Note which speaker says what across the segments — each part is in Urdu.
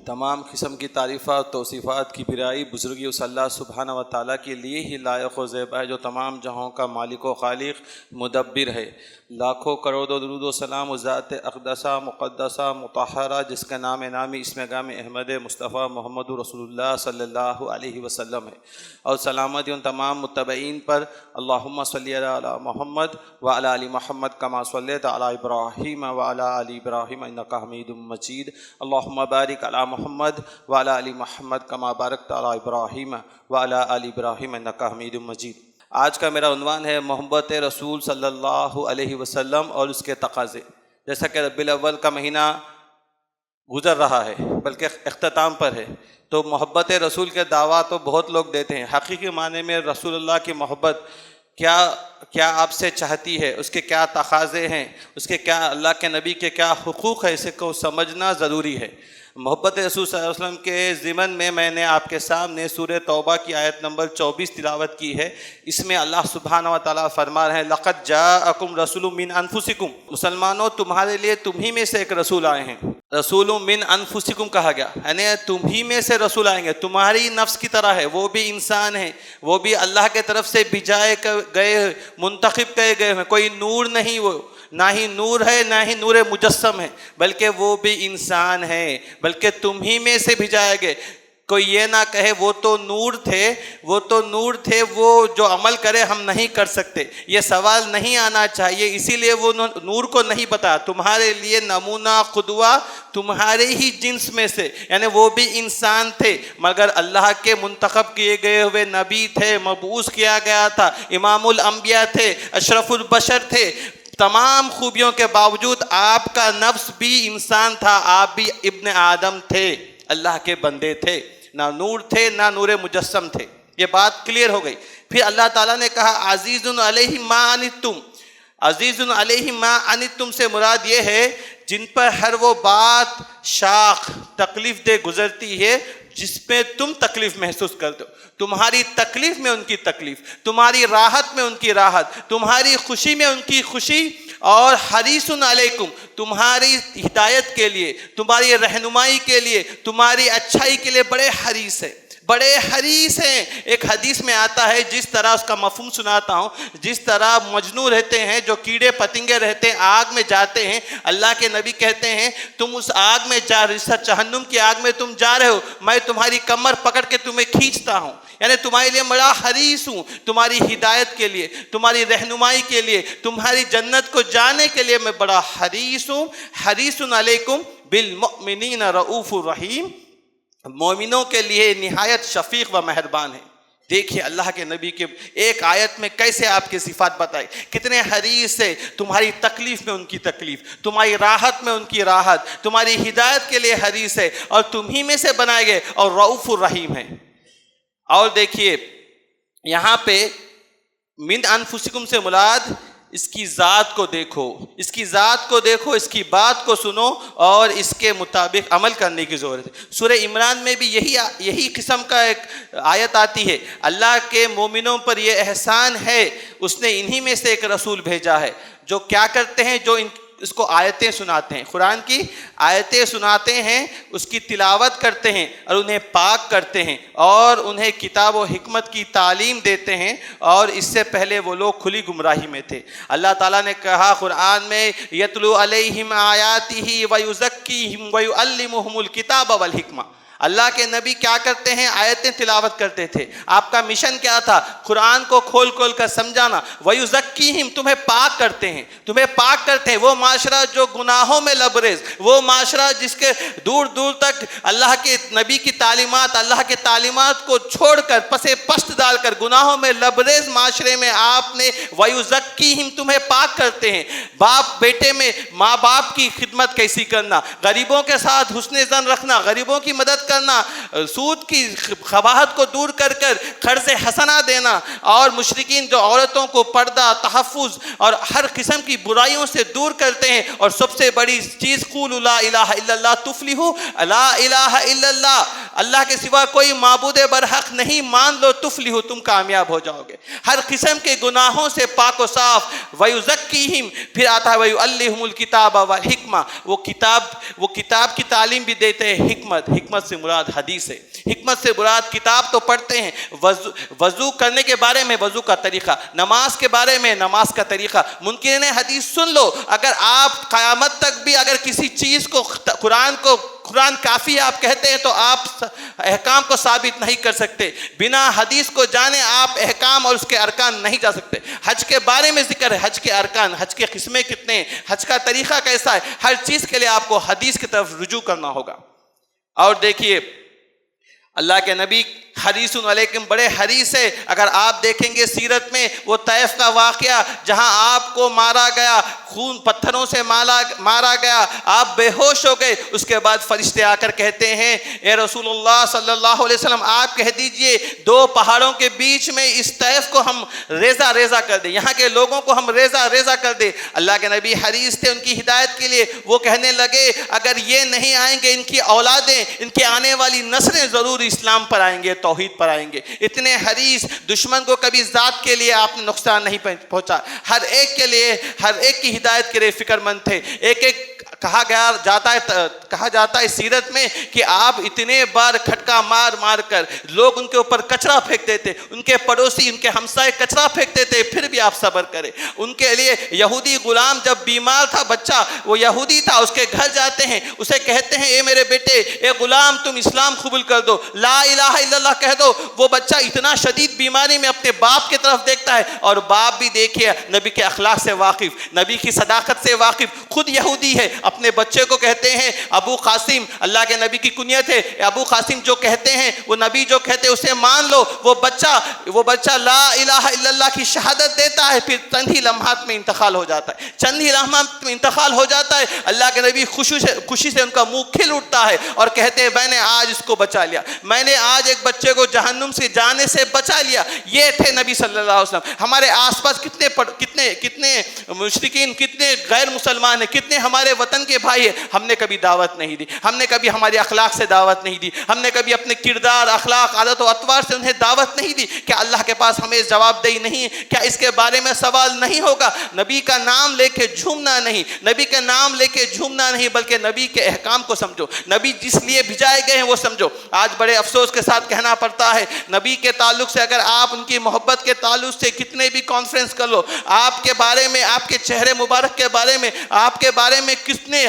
Speaker 1: تمام قسم کی تعریفات توصیفات کی برائی بزرگی اس اللہ سبحانہ و تعالیٰ کے لیے ہی لائق و زیبا ہے جو تمام جہاں کا مالک و خالق مدبر ہے۔ لاکھوں کروڑوں درود و سلام و ذات اقدسہ مقدسہ مطہرہ جس کا نام نامی اسم گام احمد مصطفیٰ محمد رسول اللہ صلی اللہ علیہ وسلم ہے، اور سلامتی ان تمام متبعین پر۔ اللہم صلی علی محمد وعلی آل محمد کما صلیت علی ابراہیم وعلی آل ابراہیم انک حمید مجید۔ اللہم بارک علی محمد وعلی آل محمد کما بارکت علی ابراہیم وعلی آل ابراہیم انک حمید مجید۔ آج کا میرا عنوان ہے محبت رسول صلی اللہ علیہ وسلم اور اس کے تقاضے۔ جیسا کہ ربیع الاول کا مہینہ گزر رہا ہے بلکہ اختتام پر ہے، تو محبت رسول کے دعویٰ تو بہت لوگ دیتے ہیں۔ حقیقی معنی میں رسول اللہ کی محبت کیا آپ سے چاہتی ہے، اس کے کیا تقاضے ہیں، اس کے کیا اللہ کے نبی کے کیا حقوق ہے، اسے کو سمجھنا ضروری ہے۔ محبت رسول صلی اللہ علیہ وسلم کے ضمن میں نے آپ کے سامنے سورہ توبہ کی آیت نمبر 24 تلاوت کی ہے۔ اس میں اللہ سبحانہ و تعالیٰ فرما رہے ہیں لقد جاءکم رسول من انفسکم، مسلمانوں تمہارے لیے تمہیں میں سے ایک رسول آئے ہیں۔ رسول من انفسکم کہا گیا، یعنی تمہیں میں سے رسول آئیں گے، تمہاری نفس کی طرح ہے، وہ بھی انسان ہے، وہ بھی اللہ کے طرف سے بھیجائے گئے منتخب کیے گئے ہیں، کوئی نور نہیں، وہ نہ ہی نور ہے نہ ہی نور مجسم ہے، بلکہ وہ بھی انسان ہے، بلکہ تمہیں میں سے بھیجائے گئے۔ کوئی یہ نہ کہے وہ تو نور تھے، وہ جو عمل کرے ہم نہیں کر سکتے، یہ سوال نہیں آنا چاہیے، اسی لیے وہ نور کو نہیں بتایا۔ تمہارے لیے نمونہ قدوہ تمہارے ہی جنس میں سے، یعنی وہ بھی انسان تھے مگر اللہ کے منتخب کیے گئے ہوئے نبی تھے، مبعوث کیا گیا تھا، امام الانبیاء تھے، اشرف البشر تھے۔ تمام خوبیوں کے باوجود آپ کا نفس بھی انسان تھا، آپ بھی ابن آدم تھے، اللہ کے بندے تھے، نہ نور تھے نہ نور مجسم تھے۔ یہ بات کلیئر ہو گئی۔ پھر اللہ تعالیٰ نے کہا عزیز علیہ ما عنتم، عزیز علیہ ما عنتم سے مراد یہ ہے جن پر ہر وہ بات شاق تکلیف دہ گزرتی ہے جس میں تم تکلیف محسوس کرتے ہو، تمہاری تکلیف میں ان کی تکلیف، تمہاری راحت میں ان کی راحت، تمہاری خوشی میں ان کی خوشی، اور حریص علیکم تمہاری ہدایت کے لیے، تمہاری رہنمائی کے لیے، تمہاری اچھائی کے لیے بڑے حریص ہیں، بڑے حریص ہیں۔ ایک حدیث میں آتا ہے، جس طرح اس کا مفہوم سناتا ہوں، جس طرح مجنو رہتے ہیں، جو کیڑے پتنگے رہتے ہیں، آگ میں جاتے ہیں، اللہ کے نبی کہتے ہیں تم اس آگ میں جا رہے، جہنم کی آگ میں تم جا رہے ہو، میں تمہاری کمر پکڑ کے تمہیں کھینچتا ہوں، یعنی تمہارے لیے بڑا حریص ہوں، تمہاری ہدایت کے لیے، تمہاری رہنمائی کے لیے، تمہاری جنت کو جانے کے لیے میں بڑا حریص ہوں۔ حریص علیکم بالمؤمنین رؤوف الرحیم، مومنوں کے لیے نہایت شفیق و مہربان ہے۔ دیکھیے اللہ کے نبی کے ایک آیت میں کیسے آپ کی صفات بتائی، کتنے حریص ہے، تمہاری تکلیف میں ان کی تکلیف، تمہاری راحت میں ان کی راحت، تمہاری ہدایت کے لیے حریص ہے، اور تمہیں میں سے بنائے گئے، اور رؤوف الرحیم ہے۔ اور دیکھیے یہاں پہ من انفسکم سے مراد اس کی ذات کو دیکھو، اس کی ذات کو دیکھو، اس کی بات کو سنو، اور اس کے مطابق عمل کرنے کی ضرورت ہے۔ سورہ عمران میں بھی یہی قسم کا ایک آیت آتی ہے، اللہ کے مومنوں پر یہ احسان ہے اس نے انہی میں سے ایک رسول بھیجا ہے جو کیا کرتے ہیں، جو اس کو آیتیں سناتے ہیں، قرآن کی آیتیں سناتے ہیں، اس کی تلاوت کرتے ہیں، اور انہیں پاک کرتے ہیں، اور انہیں کتاب و حکمت کی تعلیم دیتے ہیں، اور اس سے پہلے وہ لوگ کھلی گمراہی میں تھے۔ اللہ تعالیٰ نے کہا قرآن میں یتلو علیہم آیاتہ ویزکیہم ویعلمہم الکتاب والحکمہ، اللہ کے نبی کیا کرتے ہیں، آیتیں تلاوت کرتے تھے۔ آپ کا مشن کیا تھا، قرآن کو کھول کھول کر سمجھانا۔ وَيُزَكِّيهِمْ تمہیں پاک کرتے ہیں، تمہیں پاک کرتے ہیں۔ وہ معاشرہ جو گناہوں میں لبریز، وہ معاشرہ جس کے دور دور تک اللہ کے نبی کی تعلیمات، اللہ کے تعلیمات کو چھوڑ کر پسے پشت ڈال کر گناہوں میں لبریز معاشرے میں آپ نے وَيُزَكِّيهِمْ تمہیں پاک کرتے ہیں۔ باپ بیٹے میں ماں باپ کی خدمت کیسی کرنا، غریبوں کے ساتھ حسن ظن رکھنا، غریبوں کی مدد کرنا، سود کی قباحت کو دور کر کر قرض حسنہ دینا، اور مشرکین جو عورتوں کو پردہ، تحفظ اور ہر قسم کی برائیوں سے دور کرتے ہیں، اور سب سے بڑی چیز قولوا لا الہ الا اللہ تفلحوا، لا الہ الا اللہ اللہ کے سوا کوئی معبود برحق نہیں، مان لو تفلحوا، تم کامیاب ہو جاؤ گے، ہر قسم کے گناہوں سے پاک و صاف، ویزکیہم، پھر آتا ہے ویعلمہم الکتاب والحکمہ، وہ کتاب کی تعلیم بھی دیتے ہیں، حکمت سے مراد حدیث ہے، حکمت سے مراد کتاب تو پڑھتے ہیں، وضو کرنے کے بارے میں وضو کا طریقہ، نماز کے بارے میں نماز کا طریقہ، منکرین حدیث سن لو، اگر آپ قیامت تک بھی اگر کسی چیز کو قرآن کافی آپ کہتے ہیں تو آپ احکام کو ثابت نہیں کر سکتے، بنا حدیث کو جانے آپ احکام اور اس کے ارکان نہیں جا سکتے۔ حج کے بارے میں ذکر ہے، حج کے ارکان، حج کے قسمیں کتنے ہیں، حج کا طریقہ کیسا ہے، ہر چیز کے لیے آپ کو حدیث کی طرف رجوع کرنا ہوگا۔ اور دیکھیے اللہ کے نبی حریص علیکم بڑے حریص ہے، اگر آپ دیکھیں گے سیرت میں وہ طائف کا واقعہ جہاں آپ کو مارا گیا، خون پتھروں سے مارا گیا، آپ بے ہوش ہو گئے، اس کے بعد فرشتے آ کر کہتے ہیں اے رسول اللہ صلی اللہ علیہ وسلم آپ کہہ دیجئے دو پہاڑوں کے بیچ میں اس طائف کو ہم ریزہ کر دیں، یہاں کے لوگوں کو ہم ریزہ کر دیں۔ اللہ کے نبی حریص تھے ان کی ہدایت کے لیے، وہ کہنے لگے اگر یہ نہیں آئیں گے ان کی اولادیں، ان کے آنے والی نسلیں ضرور اسلام پر آئیں گے، توحید پر آئیں گے۔ اتنے حریص، دشمن کو کبھی ذات کے لیے آپ نے نقصان نہیں پہنچا، ہر ایک کے لیے، ہر ایک کی ہدایت کے لیے فکر مند تھے۔ ایک کہا جاتا ہے سیرت میں کہ آپ اتنے بار کھٹکا مار کر لوگ ان کے اوپر کچرا پھینکتے تھے، ان کے پڑوسی، ان کے ہمسائے کچرا پھینکتے تھے، پھر بھی آپ صبر کرے۔ ان کے لیے یہودی غلام جب بیمار تھا، بچہ وہ یہودی تھا، اس کے گھر جاتے ہیں، اسے کہتے ہیں اے میرے بیٹے، اے غلام تم اسلام قبول کر دو، لا الہ الا اللہ کہہ دو۔ وہ بچہ اتنا شدید بیماری میں اپنے باپ کی طرف دیکھتا ہے، اور باپ بھی دیکھیے نبی کے اخلاق سے واقف، نبی کی صداقت سے واقف، خود یہودی ہے، اپنے بچے کو کہتے ہیں ابو قاسم، اللہ کے نبی کی کنیت ہے، ابو قاسم جو کہتے ہیں وہ نبی جو کہتے ہیں اسے مان لو۔ وہ بچہ لا الہ الا اللہ کی شہادت دیتا ہے، پھر چند ہی لمحات میں انتقال ہو جاتا ہے، چند ہی لمحات میں انتقال ہو جاتا ہے۔ اللہ کے نبی خوشی سے ان کا منہ کھل اٹھتا ہے اور کہتے ہیں میں نے آج اس کو بچا لیا، میں نے آج ایک بچے کو جہنم سے جانے سے بچا لیا۔ یہ تھے نبی صلی اللہ علیہ وسلم۔ ہمارے آس پاس کتنے مشرکین، کتنے غیر مسلمان ہیں، کتنے ہمارے وطن کے بھائی ہیں، ہم نے کبھی دعوت نہیں دی، ہم نے کبھی ہمارے اخلاق سے دعوت نہیں دی، ہم نے کبھی اپنے کردار، اخلاق، عادت و اطوار سے انہیں دعوت نہیں دی۔ کیا اللہ کے پاس ہمیں جواب دہی نہیں ہے؟ کیا اس کے بارے میں سوال نہیں ہوگا؟ نبی کا نام لے کے جھومنا نہیں، نبی کا نام لے کے جھومنا نہیں، بلکہ نبی کے احکام کو سمجھو، نبی جس لیے بھیجائے گئے ہیں وہ سمجھو۔ آج بڑے افسوس کے ساتھ کہنا پڑتا ہے نبی کے تعلق سے، اگر آپ ان کی محبت کے تعلق سے کتنے بھی کانفرنس کر لو، آپ کے بارے میں، آپ کے چہرے مبارک کے بارے میں، آپ کے بارے میں کتنے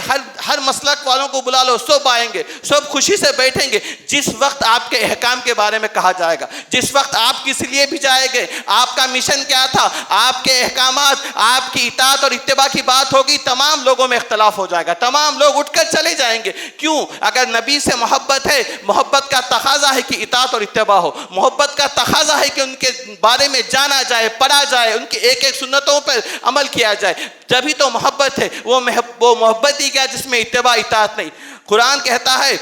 Speaker 1: ہر مسلک والوں کو بلا لو، سب آئیں گے، سب خوشی سے بیٹھیں گے۔ جس وقت آپ کے احکام کے بارے میں کہا جائے گا، جس وقت آپ کس لیے بھیجائے گئے، آپ کا مشن کیا تھا، آپ کے احکامات، آپ کی اطاعت اور اتباع کی بات ہوگی، تمام لوگوں میں اختلاف ہو جائے گا، تمام لوگ اٹھ کر چلے جائیں گے۔ کیوں؟ اگر نبی سے محبت ہے، محبت کا تقاضا ہے کہ اطاعت اور اتباع ہو، محبت کا تقاضا ہے کہ ان کے بارے میں جانا جائے، پڑھا جائے، ان کی ایک ایک سنتوں پر عمل کیا جائے، جبھی تو محبت ہے۔ وہ محبت ہی کیا جس میں اتباع اطاعت نہیں۔ قرآن کہتا ہے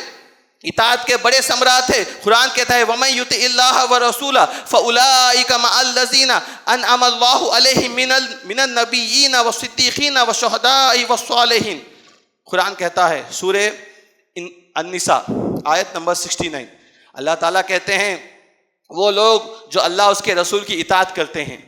Speaker 1: اطاعت کے بڑے ثمرات ہیں، قرآن کہتا ہے وَمَن يُطِعِ اللَّهَ وَرَسُولَهُ فَأُولَٰئِكَ مَعَ الَّذِينَ أَنْعَمَ اللَّهُ عَلَيْهِم مِّنَ النَّبِيِّينَ وَالصِّدِّيقِينَ وَالشُّهَدَاءِ وَالصَّالِحِينَ۔ قرآن کہتا ہے سورہ النساء آیت نمبر 69، اللہ تعالیٰ کہتے ہیں وہ لوگ جو اللہ اس کے رسول کی اطاعت کرتے ہیں،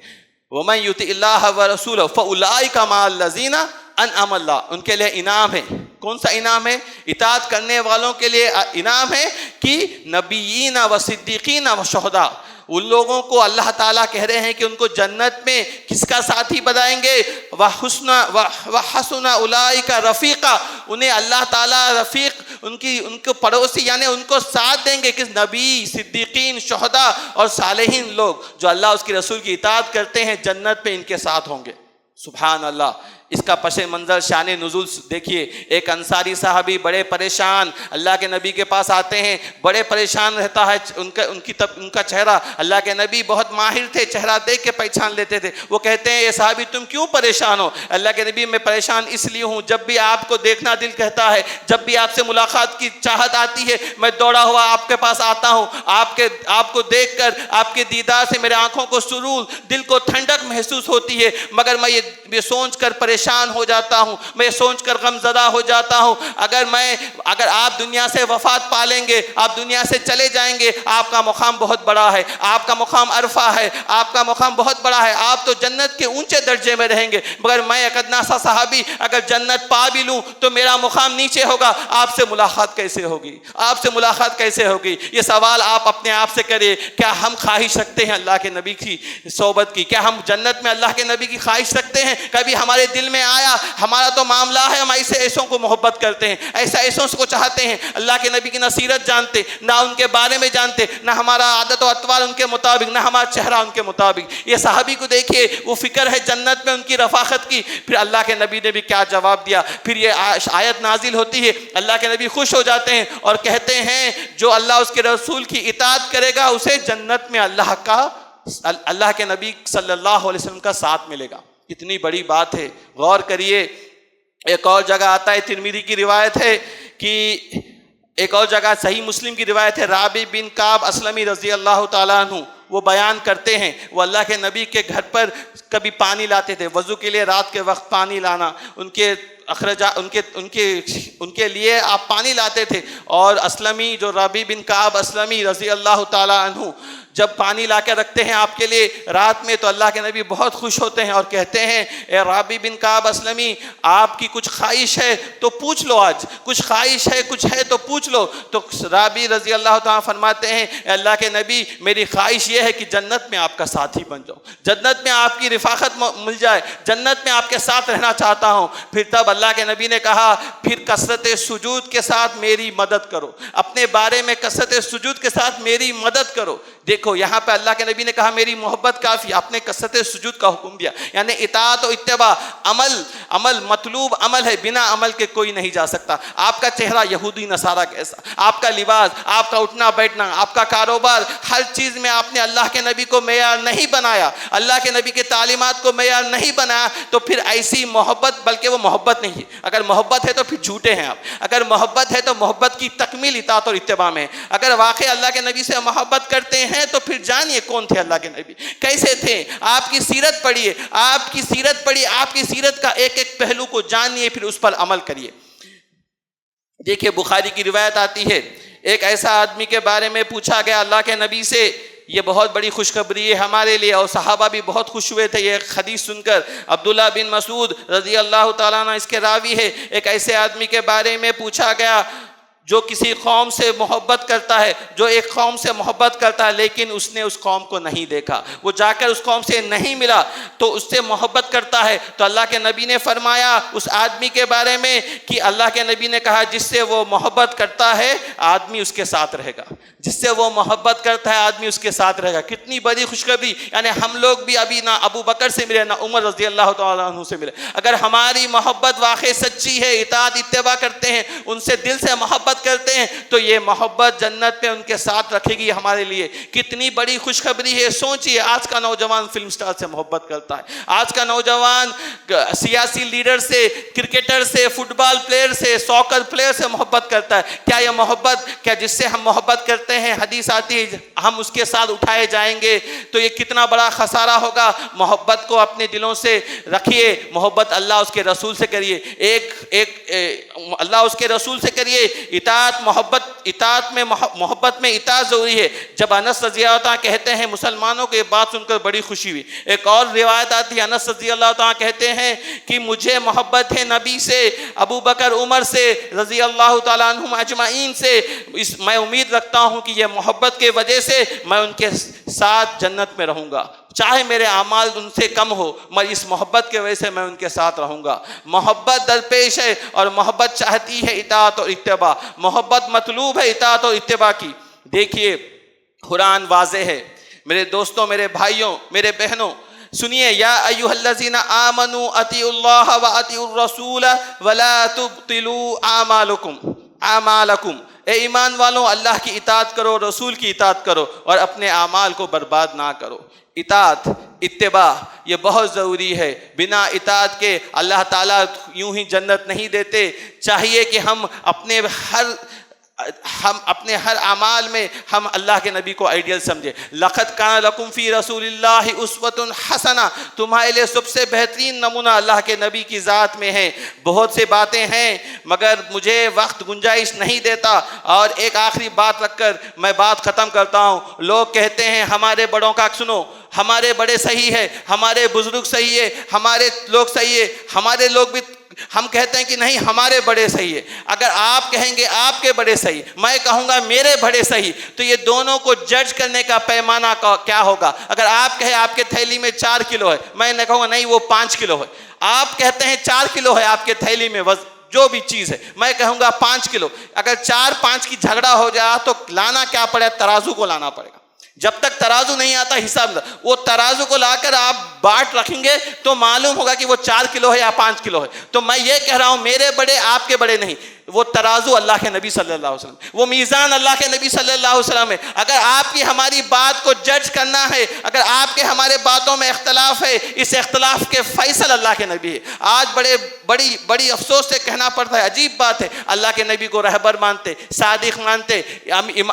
Speaker 1: وَمَن يُطِعِ اللَّهَ وَرَسُولَهُ فَأُولَٰئِكَ مَعَ الَّذِينَ انعم اللہ، ان کے لیے انعام ہے۔ کون سا انعام ہے؟ اطاعت کرنے والوں کے لیے انعام ہے کہ نبیین و صدیقین و شہداء، ان لوگوں کو اللہ تعالیٰ کہہ رہے ہیں کہ ان کو جنت میں کس کا ساتھی بنائیں گے؟ وَحَسُنَ أُولَٰئِكَ رَفِيقًا، انہیں اللہ تعالیٰ رفیق، ان کو پڑوسی یعنی ان کو ساتھ دیں گے، کس نبی، صدیقین، شہداء اور صالحین لوگ جو اللہ اس کے رسول کی اطاعت کرتے ہیں جنت میں ان کے ساتھ ہوں گے۔ سبحان اللہ۔ اس کا پس منظر شان نزول دیکھیے، ایک انصاری صحابی بڑے پریشان اللہ کے نبی کے پاس آتے ہیں، بڑے پریشان رہتا ہے ان کا چہرہ، اللہ کے نبی بہت ماہر تھے، چہرہ دیکھ کے پہچان لیتے تھے۔ وہ کہتے ہیں اے صحابی تم کیوں پریشان ہو؟ اللہ کے نبی میں پریشان اس لیے ہوں، جب بھی آپ کو دیکھنا دل کہتا ہے، جب بھی آپ سے ملاقات کی چاہت آتی ہے، میں دوڑا ہوا آپ کے پاس آتا ہوں، آپ کو دیکھ کر، آپ کے دیدار سے میرے آنکھوں کو سرور، دل کو ٹھنڈک محسوس ہوتی ہے، مگر میں یہ سوچ کر پریشان پریشان ہو جاتا ہوں، میں سوچ کر غم زدہ ہو جاتا ہوں، اگر آپ دنیا سے وفات پا لیں گے، آپ دنیا سے چلے جائیں گے، آپ کا مقام بہت بڑا ہے، آپ کا مقام عرفہ ہے، آپ کا مقام بہت بڑا ہے، آپ تو جنت کے اونچے درجے میں رہیں گے، مگر میں ایک ادنا سا صحابی اگر جنت پا بھی لوں تو میرا مقام نیچے ہوگا، آپ سے ملاقات کیسے ہوگی؟ آپ سے ملاقات کیسے ہوگی؟ یہ سوال آپ اپنے آپ سے کریں، کیا ہم خواہش رکھتے ہیں اللہ کے نبی کی صحبت کی؟ کیا ہم جنت میں اللہ کے نبی کی خواہش رکھتے ہیں؟ کبھی ہمارے دل میں آیا ہمارا تو معاملہ ہے ہم ایسے ایسوں کو محبت کرتے ہیں، ایسا ایسوں کو چاہتے ہیں، اللہ کے نبی کی نہ سیرت جانتے، نہ ان کے بارے میں جانتے، نہ ہمارا عادت و اطوار ان کے مطابق، نہ ہمارا چہرہ ان کے مطابق۔ یہ صحابی کو دیکھیے، وہ فکر ہے جنت میں ان کی رفاقت کی، پھر اللہ کے نبی نے بھی کیا جواب دیا۔ پھر یہ آیت نازل ہوتی ہے، اللہ کے نبی خوش ہو جاتے ہیں اور کہتے ہیں جو اللہ اس کے رسول کی اطاعت کرے گا اسے جنت میں اللہ کے نبی صلی اللہ علیہ وسلم کا ساتھ ملے گا۔ کتنی بڑی بات ہے، غور کریے۔ ایک اور جگہ آتا ہے، ترمذی کی روایت ہے کہ ایک اور جگہ صحیح مسلم کی روایت ہے، رابع بن کعب اسلمی رضی اللہ تعالیٰ عنہ وہ بیان کرتے ہیں، وہ اللہ کے نبی کے گھر پر کبھی پانی لاتے تھے، وضو کے لیے رات کے وقت پانی لانا، ان کے لیے آپ پانی لاتے تھے، اور اسلمی جو رابع بن کعب اسلمی رضی اللہ تعالیٰ عنہ جب پانی لا کے رکھتے ہیں آپ کے لیے رات میں، تو اللہ کے نبی بہت خوش ہوتے ہیں اور کہتے ہیں اے رابع بن کعب اسلمی، آپ کی کچھ خواہش ہے تو پوچھ لو، آج کچھ خواہش ہے، کچھ ہے تو پوچھ لو۔ تو رابع رضی اللہ تعالیٰ فرماتے ہیں اے اللہ کے نبی، میری خواہش یہ ہے کہ جنت میں آپ کا ساتھی بن جاؤں، جنت میں آپ کی رفاقت مل جائے، جنت میں آپ کے ساتھ رہنا چاہتا ہوں۔ پھر تب اللہ کے نبی نے کہا پھر کثرت سجود کے ساتھ میری مدد کرو، اپنے بارے میں کثرت سجود کے ساتھ میری مدد کرو۔ دیکھو یہاں پہ اللہ کے نبی نے کہا میری محبت کافی، آپ نے کثرت سجود کا حکم دیا، یعنی اطاعت و اتباع، عمل مطلوب عمل ہے، بنا عمل کے کوئی نہیں جا سکتا۔ آپ کا چہرہ یہودی نصارہ کیسا، آپ کا لباس، آپ کا اٹھنا بیٹھنا، آپ کا کاروبار، ہر چیز میں آپ نے اللہ کے نبی کو معیار نہیں بنایا، اللہ کے نبی کے تعلیمات کو معیار نہیں بنایا، تو پھر ایسی محبت، بلکہ وہ محبت نہیں ہے۔ اگر محبت ہے تو پھر جھوٹے ہیں آپ، اگر محبت ہے تو محبت کی تکمیل اطاعت اور اتباع میں، اگر واقعی اللہ کے نبی سے محبت کرتے ہیں تو پھر جانیے کون تھے اللہ کے نبی، کیسے تھے، آپ کی سیرت پڑھیے، آپ کی سیرت کا ایک ایک پہلو کو جانیے، پھر اس پر عمل کریے۔ دیکھیے بخاری کی روایت آتی ہے، ایک ایسا آدمی کے بارے میں پوچھا گیا اللہ کے نبی سے، یہ بہت بڑی خوشخبری ہے ہمارے لیے، اور صحابہ بھی بہت خوش ہوئے تھے یہ حدیث سن کر۔ عبداللہ بن مسعود رضی اللہ تعالیٰ عنہ اس کے راوی ہے، ایک ایسے آدمی کے بارے میں پوچھا گیا جو کسی قوم سے محبت کرتا ہے، جو ایک قوم سے محبت کرتا ہے لیکن اس نے اس قوم کو نہیں دیکھا، وہ جا کر اس قوم سے نہیں ملا تو اس سے محبت کرتا ہے۔ تو اللہ کے نبی نے فرمایا اس آدمی کے بارے میں کہ اللہ کے نبی نے کہا جس سے وہ محبت کرتا ہے آدمی اس کے ساتھ رہے گا، جس سے وہ محبت کرتا ہے آدمی اس کے ساتھ رہے گا۔ کتنی بڑی خوشخبری، یعنی ہم لوگ بھی ابھی نہ ابو بکر سے ملے نہ عمر رضی اللہ تعالیٰ عنہ سے ملے، اگر ہماری محبت واقعی سچی ہے، اطاعت اتباع کرتے ہیں، ان سے دل سے محبت کرتے ہیں، تو یہ محبت جنت میں ان کے ساتھ رکھے گی ہمارے لیے۔ کتنی بڑی خوشخبری ہے۔ سوچئے آج کا نوجوان فلم سٹار سے محبت کرتا ہے، آج کا نوجوان سیاسی لیڈر سے، کرکٹر سے، فٹ بال پلیئر سے، ساکر پلیئر سے محبت کرتا ہے۔ کیا یہ محبت، کیا جس سے ہم محبت کرتے ہیں، حدیث آتی ہے ہم اس کے ساتھ اٹھائے جائیں گے، تو یہ کتنا بڑا خسارہ ہوگا۔ محبت کو اپنے دلوں سے رکھیے، محبت اللہ اس کے رسول سے کریے، اللہ اس کے رسول سے کریے۔ اطاعت میں محبت میں اطاعت ضروری ہے۔ جب انس رضی اللہ عنہ کہتے ہیں، مسلمانوں کو یہ بات سن کر بڑی خوشی ہوئی۔ ایک اور روایت آتی ہے، انس رضی اللہ عنہ کہتے ہیں کہ مجھے محبت ہے نبی سے، ابو بکر، عمر سے، رضی اللہ تعالیٰ عنہم اجمعین سے، میں امید رکھتا ہوں کہ یہ محبت کے وجہ سے میں ان کے ساتھ جنت میں رہوں گا، چاہے میرے اعمال ان سے کم ہو، میں اس محبت کے وجہ سے میں ان کے ساتھ رہوں گا۔ محبت درپیش ہے اور محبت چاہتی ہے اطاعت اور اتباع، محبت مطلوب ہے اطاعت اور اتباع کی۔ دیکھیے قرآن واضح ہے، میرے دوستوں، میرے بھائیوں، میرے بہنوں، سنیے، یا ایھا الذین آمنوا اطیعوا اللہ واطیعوا الرسول ولا تبطلوا اعمالکم، اے ایمان والوں اللہ کی اطاعت کرو، رسول کی اطاعت کرو اور اپنے اعمال کو برباد نہ کرو۔ اطاعت، اتباع یہ بہت ضروری ہے، بنا اطاعت کے اللہ تعالیٰ یوں ہی جنت نہیں دیتے۔ چاہیے کہ ہم اپنے ہم اپنے ہر اعمال میں ہم اللہ کے نبی کو آئیڈیل سمجھے. لقد کان لکم فی رسول اللہ اسوۃ حسنہ، تمہارے لیے سب سے بہترین نمونہ اللہ کے نبی کی ذات میں ہے. بہت سے باتیں ہیں مگر مجھے وقت گنجائش نہیں دیتا، اور ایک آخری بات رکھ کر میں بات ختم کرتا ہوں. لوگ کہتے ہیں ہمارے بڑوں کا سنو، ہمارے بڑے صحیح ہے، ہمارے بزرگ صحیح ہے، ہمارے لوگ صحیح ہے. ہمارے لوگ بھی ہم کہتے ہیں کہ نہیں ہمارے بڑے صحیح ہے. اگر آپ کہیں گے آپ کے بڑے صحیح، میں کہوں گا میرے بڑے صحیح، تو یہ دونوں کو جج کرنے کا پیمانہ کیا ہوگا؟ اگر آپ کہیں آپ کے تھیلی میں 4 کلو ہے، میں نہ کہوں گا نہیں وہ 5 کلو ہے. آپ کہتے ہیں 4 کلو ہے آپ کے تھیلی میں وزن جو بھی چیز ہے، میں کہوں گا 5 کلو. اگر 4-5 کی جھگڑا ہو جائے تو لانا کیا پڑے؟ ترازو کو لانا پڑے گا. جب تک ترازو نہیں آتا حساب، وہ ترازو کو لا کر آپ بانٹ رکھیں گے تو معلوم ہوگا کہ وہ 4 کلو ہے یا 5 کلو ہے. تو میں یہ کہہ رہا ہوں میرے بڑے آپ کے بڑے نہیں، وہ ترازو اللہ کے نبی صلی اللہ علیہ وسلم، وہ میزان اللہ کے نبی صلی اللہ علیہ وسلم ہے. اگر آپ کی ہماری بات کو جج کرنا ہے، اگر آپ کے ہمارے باتوں میں اختلاف ہے، اس اختلاف کے فیصل اللہ کے نبی ہے. آج بڑی افسوس سے کہنا پڑتا ہے، عجیب بات ہے، اللہ کے نبی کو رہبر مانتے، صادق مانتے،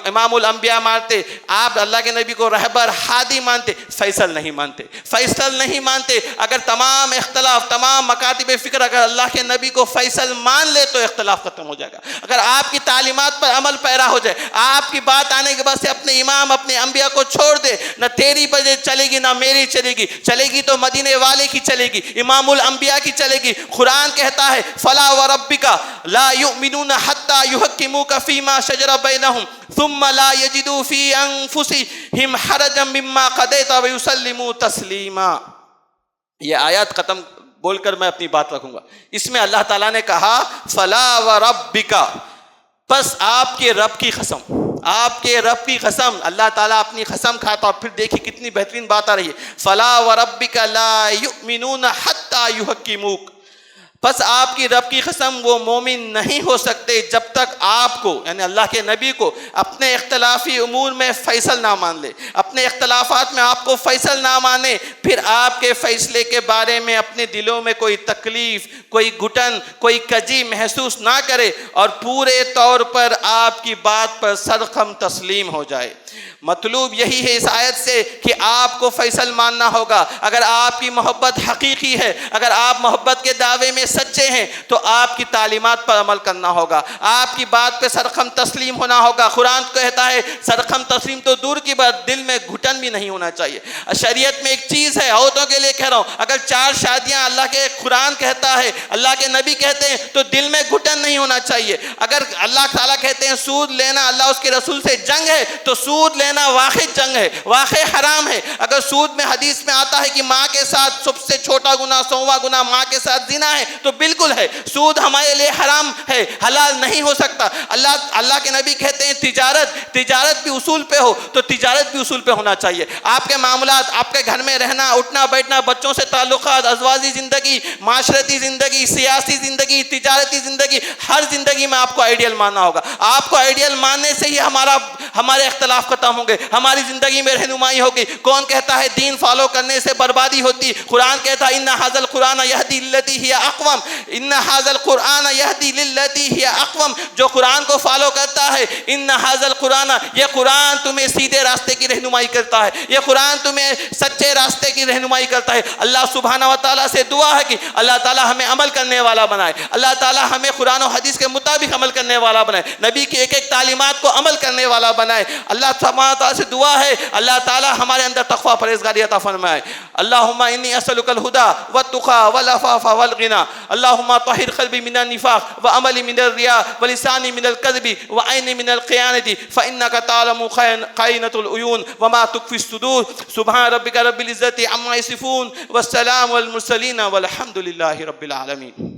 Speaker 1: امام الانبیاء مانتے، آپ اللہ کے نبی کو رہبر ہادی مانتے، فیصل نہیں مانتے، فیصل نہیں مانتے. اگر تمام اختلاف، تمام مکاتب فکر اگر اللہ کے نبی کو فیصل مان لے تو اختلاف ختم ہو جائے گا. اگر آپ کی تعلیمات پر عمل پیرا ہو جائے، آپ کی بات آنے کے بعد سے اپنے امام، اپنے انبیاء کو چھوڑ دے، نہ تیری بجے چلے گی نہ میری چلے گی، چلے گی تو مدینے والے کی چلے گی، امام الانبیاء کی چلے گی. قرآن کہتا ہے فلا وربک لا یؤمنون حتی یحکموک فیما شجر بینہم ثم لا یجدوا فی انفسہم حرجا مما قضیت ویسلموا تسلیما. یہ آیات ختم بول کر میں اپنی بات رکھوں گا. اس میں اللہ تعالیٰ نے کہا فلا وربک، بس آپ کے رب کی قسم، آپ کے رب کی قسم. اللہ تعالیٰ اپنی قسم کھاتا، اور پھر دیکھیے کتنی بہترین بات آ رہی ہے، فلا وربک لا یؤمنون حتی یحکموک. بس آپ کی رب کی قسم وہ مومن نہیں ہو سکتے جب تک آپ کو یعنی اللہ کے نبی کو اپنے اختلافی امور میں فیصل نہ مان لے، اپنے اختلافات میں آپ کو فیصل نہ مانے، پھر آپ کے فیصلے کے بارے میں اپنے دلوں میں کوئی تکلیف، کوئی گھٹن، کوئی کجی محسوس نہ کرے، اور پورے طور پر آپ کی بات پر سرخم تسلیم ہو جائے. مطلوب یہی ہے اس آیت سے کہ آپ کو فیصل ماننا ہوگا. اگر آپ کی محبت حقیقی ہے، اگر آپ محبت کے دعوے میں سچے ہیں، تو آپ کی تعلیمات پر عمل کرنا ہوگا، آپ کی بات پہ سرخم تسلیم ہونا ہوگا. قرآن کہتا ہے سرخم تسلیم تو دور کی بات، دل میں گھٹن بھی نہیں ہونا چاہیے. شریعت میں ایک چیز ہے، عورتوں کے لیے کہہ رہا ہوں، اگر 4 شادیاں اللہ کے قرآن کہتا ہے، اللہ کے نبی کہتے ہیں، تو دل میں گھٹن نہیں ہونا چاہیے. اگر اللہ تعالیٰ کہتے ہیں سود لینا اللہ اس کے رسول سے جنگ ہے، تو سود لینا واقع جنگ ہے، واقع حرام ہے. اگر سود میں حدیث میں آتا ہے کہ ماں کے ساتھ سب سے چھوٹا گناہ 100واں گناہ ماں کے ساتھ زنا ہے، تو بالکل ہے، سود ہمارے لیے حرام ہے، حلال نہیں ہو سکتا. اللہ کے نبی کہتے ہیں تجارت بھی اصول پہ ہو، تو تجارت بھی اصول پہ ہونا چاہیے. آپ کے معاملات، آپ کے گھر میں رہنا، اٹھنا بیٹھنا، بچوں سے تعلقات، ازواجی زندگی، معاشرتی زندگی، سیاسی زندگی، تجارتی زندگی، ہر زندگی میں آپ کو آئیڈیل ماننا ہوگا. آپ کو آئیڈیل ماننے سے ہی ہمارے اختلاف ختم ہوں گے، ہماری زندگی میں رہنمائی ہوگی. کون کہتا ہے دین فالو کرنے سے بربادی ہوتی؟ قرآن کہتا ہے ان ھذا القرآن یہدی للتی ہی اقوم، ان ھذا القرآن یہدی للتی ہی اقوم. جو قرآن کو فالو کرتا ہے، ان ھذا القرآن، یہ قرآن تمہیں سیدھے راستے کی رہنمائی کرتا ہے، یہ قرآن تمہیں سچے راستے کی رہنمائی کرتا ہے. اللہ سبحانہ و تعالیٰ سے دعا ہے کہ اللہ تعالیٰ ہمیں عمل کرنے والا بنائے، اللہ تعالیٰ ہمیں قرآن و حدیث کے مطابق عمل کرنے والا بنائے، نبی کی ایک ایک تعلیمات کو عمل کرنے والا بنائے. اللہ سبحانہ تعالیٰ سے دعا ہے اللہ تعالیٰ ہمارے اندر تقویٰ پرہیزگاری عطا فرمائے. اللہم انی اسألک الہدی والتقی والعفاف والغنی. اللہم طہر قلبی من النفاق وعملی من الریاء ولسانی من الکذب وعینی من الخیانۃ فإنک تعلم خائنۃ العیون وما تخفی الصدور. سبحان ربک رب العزۃ عما یصفون والسلام علی المرسلین والحمد للہ رب العالمین.